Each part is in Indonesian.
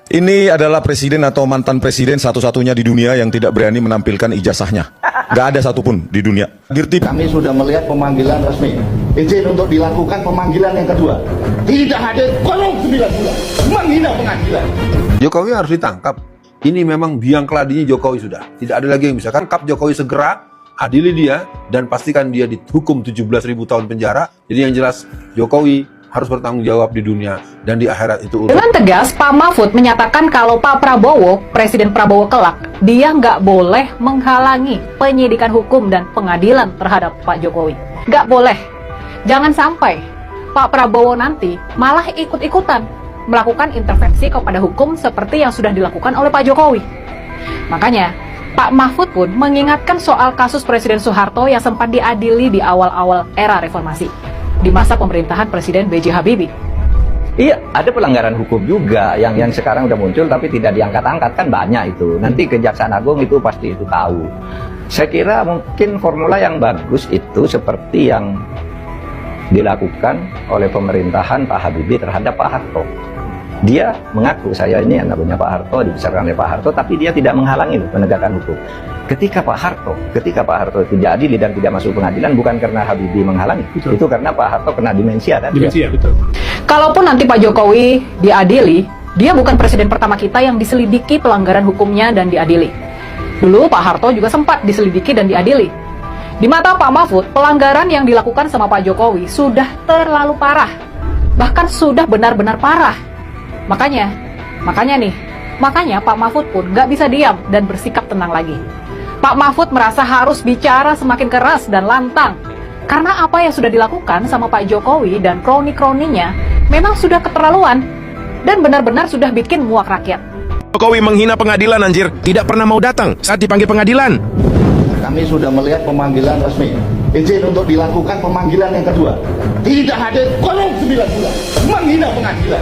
Ini adalah presiden atau mantan presiden satu-satunya di dunia yang tidak berani menampilkan ijazahnya. Gak ada satupun di dunia. Dirtip. Kami sudah melihat pemanggilan resmi. Izin untuk dilakukan pemanggilan yang kedua. Tidak hadir kolong 9 bulan. Menghina pengadilan. Jokowi harus ditangkap. Ini memang biang keladinya Jokowi sudah. Tidak ada lagi yang bisa. Tangkap Jokowi segera, adili dia, dan pastikan dia dihukum 17.000 tahun penjara. Jadi yang jelas Jokowi harus bertanggung jawab di dunia dan di akhirat itu. Dengan tegas, Pak Mahfud menyatakan kalau Pak Prabowo, Presiden Prabowo kelak, dia nggak boleh menghalangi penyidikan hukum dan pengadilan terhadap Pak Jokowi. Nggak boleh. Jangan sampai Pak Prabowo nanti malah ikut-ikutan melakukan intervensi kepada hukum seperti yang sudah dilakukan oleh Pak Jokowi. Makanya, Pak Mahfud pun mengingatkan soal kasus Presiden Soeharto yang sempat diadili di awal-awal era reformasi, di masa pemerintahan Presiden B.J. Habibie. Iya, ada pelanggaran hukum juga yang sekarang udah muncul tapi tidak diangkat-angkat, kan banyak itu. Nanti Kejaksaan Agung itu pasti itu tahu. Saya kira mungkin formula yang bagus itu seperti yang dilakukan oleh pemerintahan Pak Habibie terhadap Pak Harto. Dia mengaku, saya ini yang namanya Pak Harto, dibesarkan oleh Pak Harto, tapi dia tidak menghalangi penegakan hukum. Ketika Pak Harto tidak adil dan tidak masuk pengadilan, bukan karena Habibie menghalangi, betul. Itu karena Pak Harto kena demensia kan? Demensia, betul. Kalaupun nanti Pak Jokowi diadili, dia bukan presiden pertama kita yang diselidiki pelanggaran hukumnya dan diadili. Dulu Pak Harto juga sempat diselidiki dan diadili. Di mata Pak Mahfud, pelanggaran yang dilakukan sama Pak Jokowi sudah terlalu parah. Bahkan sudah benar-benar parah. Makanya Pak Mahfud pun nggak bisa diam dan bersikap tenang lagi. Pak Mahfud merasa harus bicara semakin keras dan lantang. Karena apa yang sudah dilakukan sama Pak Jokowi dan kroni-kroninya memang sudah keterlaluan dan benar-benar sudah bikin muak rakyat. Jokowi menghina pengadilan, anjir. Tidak pernah mau datang saat dipanggil pengadilan. Kami sudah melihat pemanggilan resmi. Izin untuk dilakukan pemanggilan yang kedua. Tidak hadir kolong 9 bulan. Menghina pengadilan.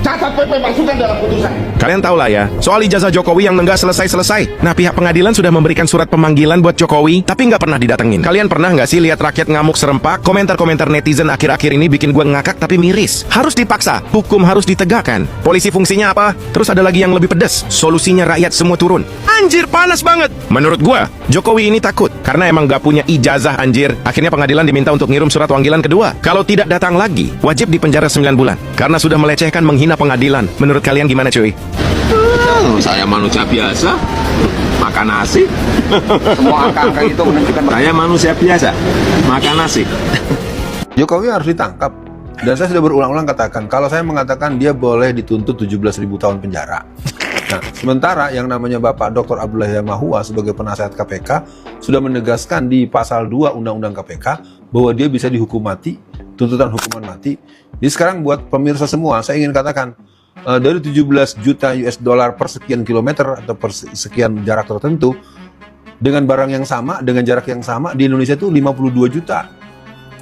Catat PP masukkan dalam putusan. Kalian tahu lah ya, soal ijazah Jokowi yang nggak selesai-selesai. Nah, pihak pengadilan sudah memberikan surat pemanggilan buat Jokowi, tapi nggak pernah didatengin. Kalian pernah nggak sih lihat rakyat ngamuk serempak? Komentar-komentar netizen akhir-akhir ini bikin gue ngakak tapi miris. Harus dipaksa, hukum harus ditegakkan. Polisi fungsinya apa? Terus ada lagi yang lebih pedes, solusinya rakyat semua turun. Anjir, panas banget. Menurut gue, Jokowi ini takut karena emang nggak punya ijazah, anjir. Akhirnya pengadilan diminta untuk ngirim surat panggilan kedua. Kalau tidak datang lagi, wajib dipenjara 9 bulan karena sudah melecehkan menghina pengadilan. Menurut kalian gimana, cuy? Saya manusia biasa, makan nasi. Semua angka-angka itu menunjukkan Saya manusia biasa, makan nasi. Jokowi harus ditangkap. Dan saya sudah berulang-ulang katakan, kalau saya mengatakan dia boleh dituntut 17.000 tahun penjara. Nah, sementara yang namanya Bapak Dr. Abdullah Yamahua sebagai penasehat KPK sudah menegaskan di pasal 2 Undang-Undang KPK bahwa dia bisa dihukum mati, tuntutan hukuman mati. Jadi sekarang buat pemirsa semua, saya ingin katakan, dari 17 juta US dollar per sekian kilometer atau per sekian jarak tertentu, dengan barang yang sama, dengan jarak yang sama, di Indonesia itu 52 juta.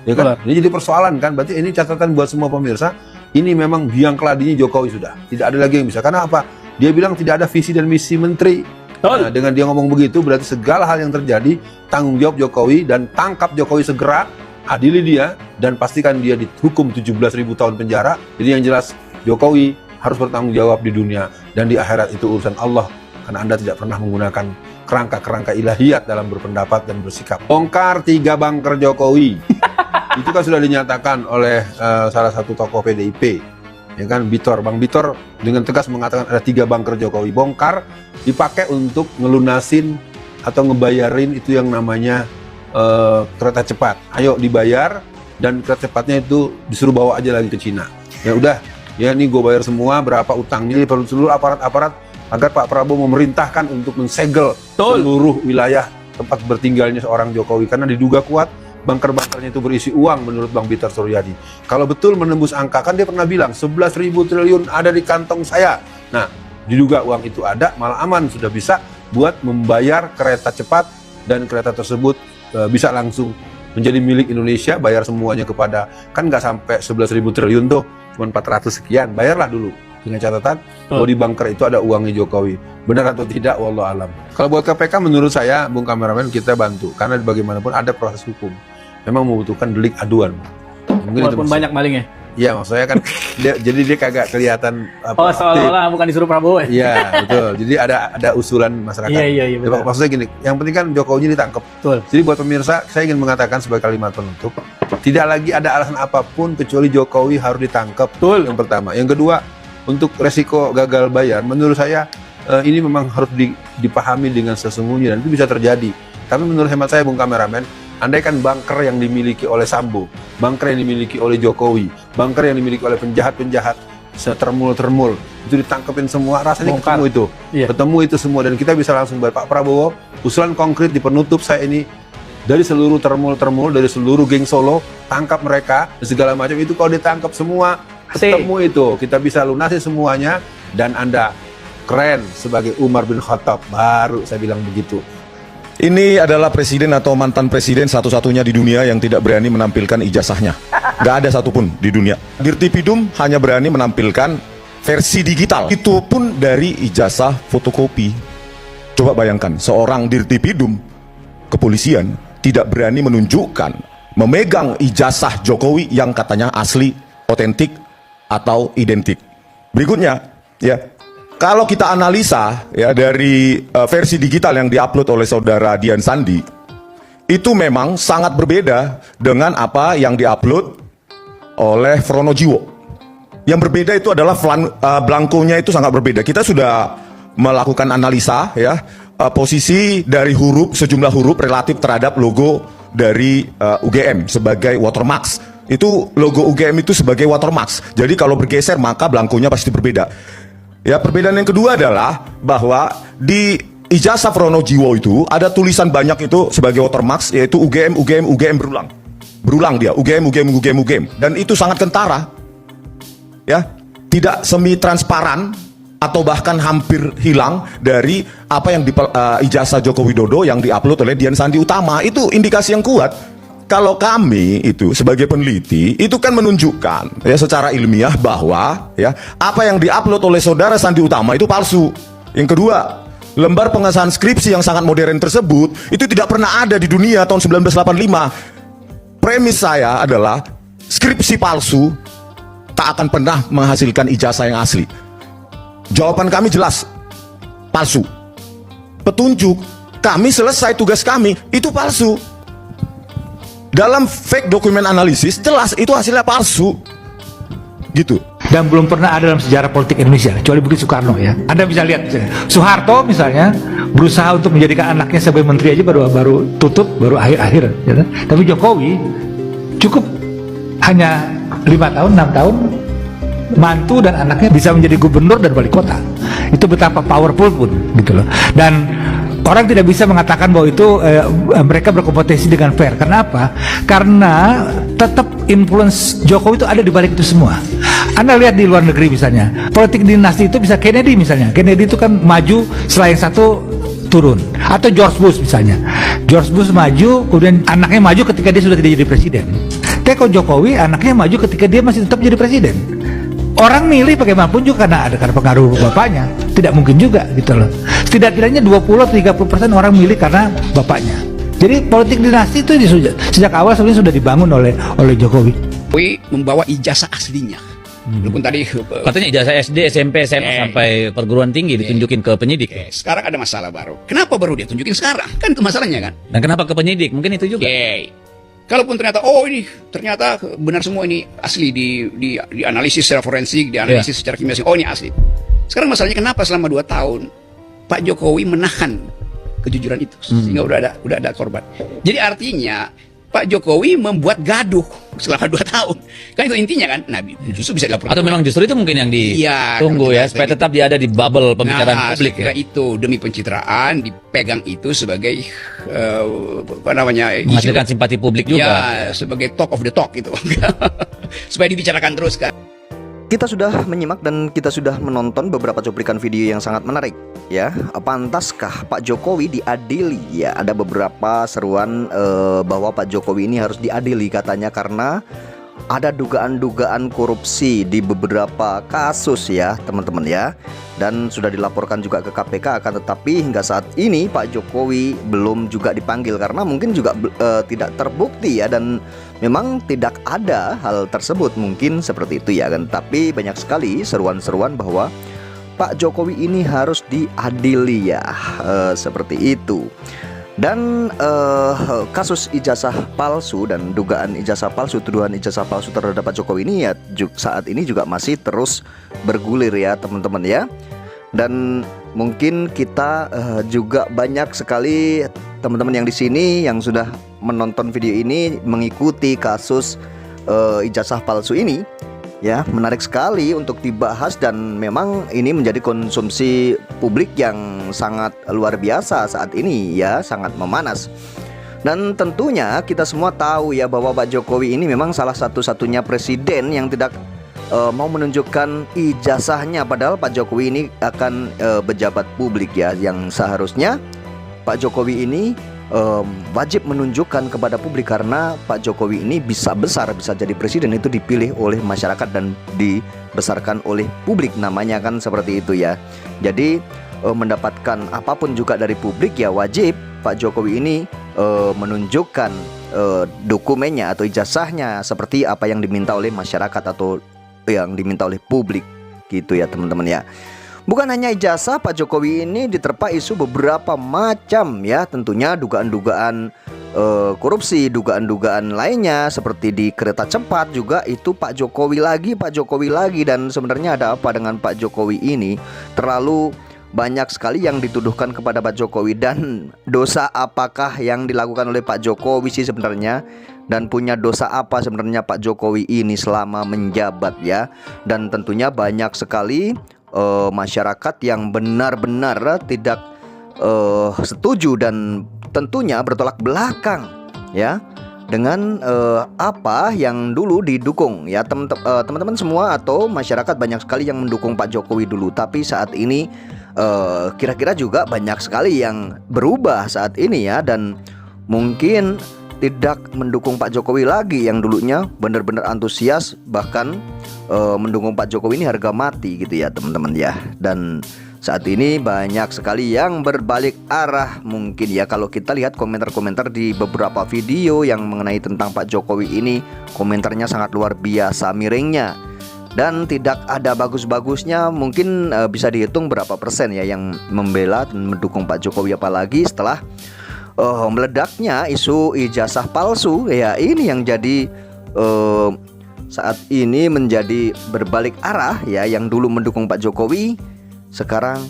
Ya kan? Ini jadi persoalan kan, berarti ini catatan buat semua pemirsa, ini memang biang keladinya Jokowi sudah. Tidak ada lagi yang bisa, karena apa? Dia bilang tidak ada visi dan misi menteri. Nah, dengan dia ngomong begitu, berarti segala hal yang terjadi, tanggung jawab Jokowi, dan tangkap Jokowi segera, adili dia, dan pastikan dia dihukum 17.000 tahun penjara. Jadi yang jelas, Jokowi harus bertanggung jawab di dunia, dan di akhirat itu urusan Allah, karena Anda tidak pernah menggunakan kerangka-kerangka ilahiyat dalam berpendapat dan bersikap. Bongkar 3 bunker Jokowi. Itu kan sudah dinyatakan oleh salah satu tokoh PDIP, ya kan, Bang Bitor dengan tegas mengatakan ada 3 bunker Jokowi. Bongkar, dipakai untuk ngelunasin atau ngebayarin itu yang namanya kereta cepat. Ayo dibayar, dan kereta cepatnya itu disuruh bawa aja lagi ke Cina. Ya udah, ya ini gue bayar semua, berapa utangnya, perlu seluruh aparat-aparat agar Pak Prabowo memerintahkan untuk mensegel seluruh wilayah tempat bertinggalnya seorang Jokowi, karena diduga kuat bunker-bunkernya itu berisi uang menurut Bang Bitar Suryadi. Kalau betul menembus angka, kan dia pernah bilang 11.000 triliun ada di kantong saya. Nah, diduga uang itu ada, malah aman, sudah bisa buat membayar kereta cepat, dan kereta tersebut bisa langsung menjadi milik Indonesia, bayar semuanya kepada, kan nggak sampai 11.000 triliun tuh, cuma 400 sekian, bayarlah dulu. Dengan catatan, bahwa di bunker itu ada uangnya Jokowi. Benar atau tidak, wallahu alam. Kalau buat KPK, menurut saya, Bung Kameramen, kita bantu. Karena bagaimanapun ada proses hukum. Memang membutuhkan delik aduan. Mungkin walaupun banyak malingnya. Iya, maksudnya kan jadi dia kagak kelihatan apa. Oh, seolah-olah bukan disuruh Prabowo ya? Iya, betul. Jadi ada usulan masyarakat. Iya, betul. Maksudnya gini, yang penting kan Jokowi ditangkap. Betul. Jadi buat pemirsa, saya ingin mengatakan sebagai kalimat penutup, tidak lagi ada alasan apapun kecuali Jokowi harus ditangkap. Betul. Yang pertama. Yang kedua, untuk resiko gagal bayar, menurut saya ini memang harus dipahami dengan sesungguhnya dan itu bisa terjadi. Tapi menurut hemat saya, Bung Kameramen, andaikan bunker yang dimiliki oleh Sambo, bunker yang dimiliki oleh Jokowi, bunker yang dimiliki oleh penjahat-penjahat termul itu ditangkepin semua, rasanya Bongkar. ketemu itu. Iya. Ketemu itu semua dan kita bisa langsung Pak Prabowo, usulan konkret di penutup saya ini dari seluruh termul, dari seluruh geng Solo, tangkap mereka segala macam itu. Kalau ditangkap semua, ketemu itu, kita bisa lunasi semuanya dan Anda keren sebagai Umar bin Khattab, baru saya bilang begitu. Ini adalah presiden atau mantan presiden satu-satunya di dunia yang tidak berani menampilkan ijazahnya. Gak ada satupun di dunia. Dirtipidum hanya berani menampilkan versi digital. Itu pun dari ijazah fotokopi. Coba bayangkan, seorang Dirtipidum kepolisian tidak berani menunjukkan, memegang ijazah Jokowi yang katanya asli, otentik, atau identik. Berikutnya, ya. Kalau kita analisa ya dari versi digital yang diupload oleh saudara Dian Sandi, itu memang sangat berbeda dengan apa yang diupload oleh Fronojiwo. Yang berbeda itu adalah blankonya itu sangat berbeda. Kita sudah melakukan analisa ya posisi dari sejumlah huruf relatif terhadap logo dari UGM sebagai watermark. Itu logo UGM itu sebagai watermark. Jadi kalau bergeser maka blankonya pasti berbeda. Ya, perbedaan yang kedua adalah bahwa di ijazah Fronojiwo itu ada tulisan banyak itu sebagai watermark, yaitu UGM berulang. Berulang dia, UGM. Dan itu sangat kentara. Ya, tidak semi transparan atau bahkan hampir hilang dari apa yang di ijazah Joko Widodo yang diupload oleh Dian Sandi Utama. Itu indikasi yang kuat. Kalau kami itu sebagai peneliti itu kan menunjukkan ya secara ilmiah bahwa ya apa yang diupload oleh saudara Sandi Utama itu palsu. Yang kedua, lembar pengesahan skripsi yang sangat modern tersebut itu tidak pernah ada di dunia tahun 1985. Premis saya adalah skripsi palsu tak akan pernah menghasilkan ijazah yang asli. Jawaban kami jelas, palsu. Petunjuk, kami selesai tugas kami, itu palsu. Dalam fake document analisis jelas itu hasilnya palsu gitu. Dan belum pernah ada dalam sejarah politik Indonesia kecuali Budi Soekarno ya. Anda bisa lihat misalnya, Soeharto misalnya berusaha untuk menjadikan anaknya sebagai menteri aja baru tutup baru akhir-akhir ya. Tapi Jokowi cukup hanya 5 tahun 6 tahun mantu dan anaknya bisa menjadi gubernur dan wali kota. Itu betapa powerful pun gitu loh. Dan orang tidak bisa mengatakan bahwa itu mereka berkompetisi dengan fair. Kenapa? Karena tetap influence Jokowi itu ada di balik itu semua. Anda lihat di luar negeri misalnya, politik dinasti itu bisa Kennedy misalnya. Kennedy itu kan maju setelah yang satu turun. Atau George Bush misalnya. George Bush maju, kemudian anaknya maju ketika dia sudah tidak jadi presiden. Teko Jokowi anaknya maju ketika dia masih tetap jadi presiden. Orang milih bagaimanapun juga karena pengaruh bapaknya. Tidak mungkin juga gitu loh. Setidaknya 20-30% orang milih karena bapaknya. Jadi politik dinasti itu sejak awal sebenarnya sudah dibangun oleh Jokowi. Jokowi membawa ijazah aslinya. Walaupun tadi Katanya ijazah SD, SMP, SMA sampai perguruan tinggi ditunjukin ke penyidik. sekarang ada masalah baru. Kenapa baru dia tunjukin sekarang? Kan itu masalahnya kan. Dan kenapa ke penyidik? Mungkin itu juga. Kalaupun ternyata ini ternyata benar semua ini asli di analisis secara forensik, di analisis secara kimia. Ini asli. Sekarang masalahnya kenapa selama 2 tahun Pak Jokowi menahan kejujuran itu sehingga udah ada korban. Jadi artinya Pak Jokowi membuat gaduh selama 2 tahun. Kan itu intinya kan. Nah, justru bisa dilaporkan. Atau memang justru itu mungkin yang ditunggu ya, supaya tetap dia ada di bubble pembicaraan publik ya. Itu demi pencitraan dipegang itu sebagai menghasilkan simpati publik juga. Ya, sebagai talk of the talk gitu. Supaya dibicarakan terus kan. Kita sudah menyimak dan kita sudah menonton beberapa cuplikan video yang sangat menarik ya. Pantaskah Pak Jokowi diadili? Ya, ada beberapa seruan bahwa Pak Jokowi ini harus diadili katanya karena ada dugaan-dugaan korupsi di beberapa kasus ya teman-teman ya. Dan sudah dilaporkan juga ke KPK, akan tetapi hingga saat ini Pak Jokowi belum juga dipanggil karena mungkin juga tidak terbukti ya. Dan memang tidak ada hal tersebut, mungkin seperti itu ya kan. Tapi banyak sekali seruan-seruan bahwa Pak Jokowi ini harus diadili ya, seperti itu. Dan kasus ijazah palsu dan dugaan ijazah palsu, tuduhan ijazah palsu terhadap Pak Jokowi ini ya saat ini juga masih terus bergulir ya teman-teman ya. Dan mungkin kita juga banyak sekali teman-teman yang di sini yang sudah menonton video ini mengikuti kasus ijazah palsu ini ya, menarik sekali untuk dibahas dan memang ini menjadi konsumsi publik yang sangat luar biasa saat ini ya, sangat memanas. Dan tentunya kita semua tahu ya bahwa Pak Jokowi ini memang salah satu-satunya presiden yang tidak mau menunjukkan ijazahnya, padahal Pak Jokowi ini akan pejabat publik ya, yang seharusnya Pak Jokowi ini wajib menunjukkan kepada publik, karena Pak Jokowi ini bisa jadi presiden itu dipilih oleh masyarakat dan dibesarkan oleh publik, namanya kan seperti itu ya. Jadi mendapatkan apapun juga dari publik ya wajib Pak Jokowi ini menunjukkan dokumennya atau ijazahnya seperti apa yang diminta oleh masyarakat atau yang diminta oleh publik gitu ya teman-teman ya. Bukan hanya ijazah, Pak Jokowi ini diterpa isu beberapa macam ya, tentunya dugaan-dugaan korupsi, dugaan-dugaan lainnya seperti di kereta cepat juga itu Pak Jokowi lagi. Dan sebenarnya ada apa dengan Pak Jokowi ini? Terlalu banyak sekali yang dituduhkan kepada Pak Jokowi, dan dosa apakah yang dilakukan oleh Pak Jokowi sih sebenarnya? Dan punya dosa apa sebenarnya Pak Jokowi ini selama menjabat ya? Dan tentunya banyak sekali masyarakat yang benar-benar tidak setuju dan tentunya bertolak belakang ya dengan apa yang dulu didukung ya teman-teman semua, atau masyarakat banyak sekali yang mendukung Pak Jokowi dulu, tapi saat ini kira-kira juga banyak sekali yang berubah saat ini ya, dan mungkin tidak mendukung Pak Jokowi lagi, yang dulunya benar-benar antusias bahkan mendukung Pak Jokowi ini harga mati gitu ya teman-teman ya. Dan saat ini banyak sekali yang berbalik arah mungkin ya, kalau kita lihat komentar-komentar di beberapa video yang mengenai tentang Pak Jokowi ini, komentarnya sangat luar biasa miringnya dan tidak ada bagus-bagusnya. Mungkin bisa dihitung berapa persen ya yang membela dan mendukung Pak Jokowi, apalagi setelah meledaknya isu ijazah palsu ya, ini yang jadi saat ini menjadi berbalik arah ya. Yang dulu mendukung Pak Jokowi sekarang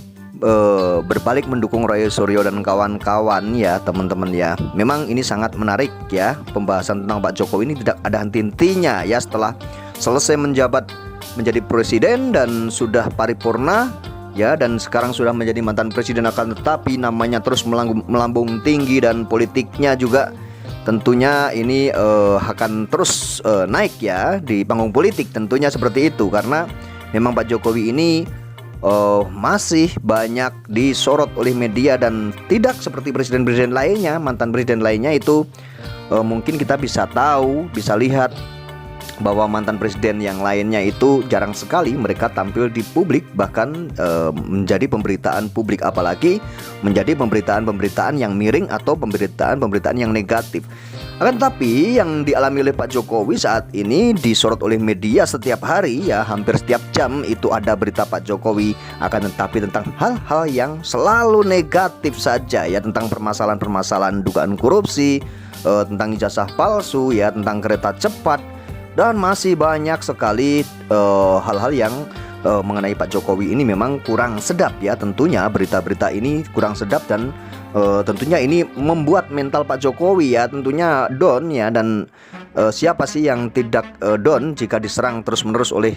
berbalik mendukung Roy Suryo dan kawan-kawan ya teman-teman ya. Memang ini sangat menarik ya, pembahasan tentang Pak Jokowi ini tidak ada henti-hentinya ya. Setelah selesai menjabat menjadi presiden dan sudah paripurna ya, dan sekarang sudah menjadi mantan presiden, akan tetapi namanya terus melambung tinggi dan politiknya juga tentunya ini akan terus naik ya di panggung politik, tentunya seperti itu, karena memang Pak Jokowi ini masih banyak disorot oleh media dan tidak seperti presiden-presiden lainnya, mantan presiden lainnya itu mungkin kita bisa tahu, bisa lihat bahwa mantan presiden yang lainnya itu jarang sekali mereka tampil di publik, bahkan menjadi pemberitaan publik, apalagi menjadi pemberitaan-pemberitaan yang miring atau pemberitaan-pemberitaan yang negatif. Akan tetapi yang dialami oleh Pak Jokowi saat ini disorot oleh media setiap hari ya, hampir setiap jam itu ada berita Pak Jokowi, akan tetapi tentang hal-hal yang selalu negatif saja ya, tentang permasalahan-permasalahan dugaan korupsi, tentang ijazah palsu ya, tentang kereta cepat, dan masih banyak sekali hal-hal yang mengenai Pak Jokowi ini memang kurang sedap ya. Tentunya berita-berita ini kurang sedap dan tentunya ini membuat mental Pak Jokowi ya tentunya down ya. Dan siapa sih yang tidak down jika diserang terus-menerus oleh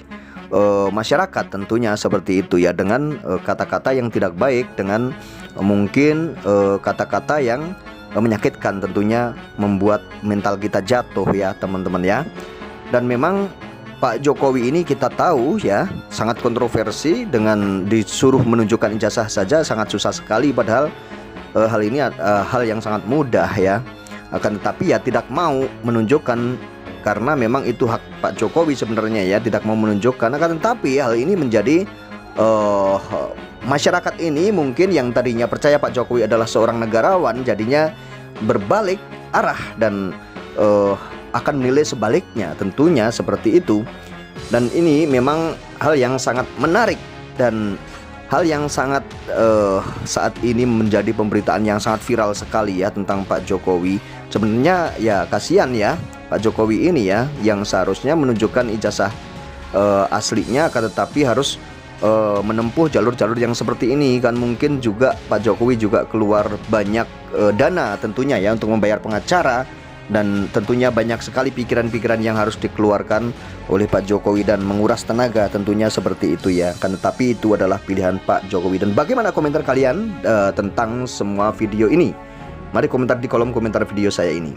masyarakat, tentunya seperti itu ya, dengan kata-kata yang tidak baik, dengan mungkin kata-kata yang menyakitkan, tentunya membuat mental kita jatuh ya teman-teman ya. Dan memang Pak Jokowi ini kita tahu ya sangat kontroversi, dengan disuruh menunjukkan ijazah saja sangat susah sekali, padahal hal ini hal yang sangat mudah ya. Akan tetapi ya tidak mau menunjukkan, karena memang itu hak Pak Jokowi sebenarnya ya, tidak mau menunjukkan. Akan tetapi hal ini menjadi masyarakat ini mungkin yang tadinya percaya Pak Jokowi adalah seorang negarawan, jadinya berbalik arah dan akan menilai sebaliknya, tentunya seperti itu. Dan ini memang hal yang sangat menarik dan hal yang sangat saat ini menjadi pemberitaan yang sangat viral sekali ya tentang Pak Jokowi. Sebenarnya ya kasihan ya Pak Jokowi ini ya, yang seharusnya menunjukkan ijazah aslinya, akan tetapi harus menempuh jalur-jalur yang seperti ini. Kan mungkin juga Pak Jokowi juga keluar banyak dana tentunya ya untuk membayar pengacara, dan tentunya banyak sekali pikiran-pikiran yang harus dikeluarkan oleh Pak Jokowi dan menguras tenaga tentunya seperti itu ya. Kan tetapi itu adalah pilihan Pak Jokowi. Dan bagaimana komentar kalian tentang semua video ini? Mari komentar di kolom komentar video saya ini.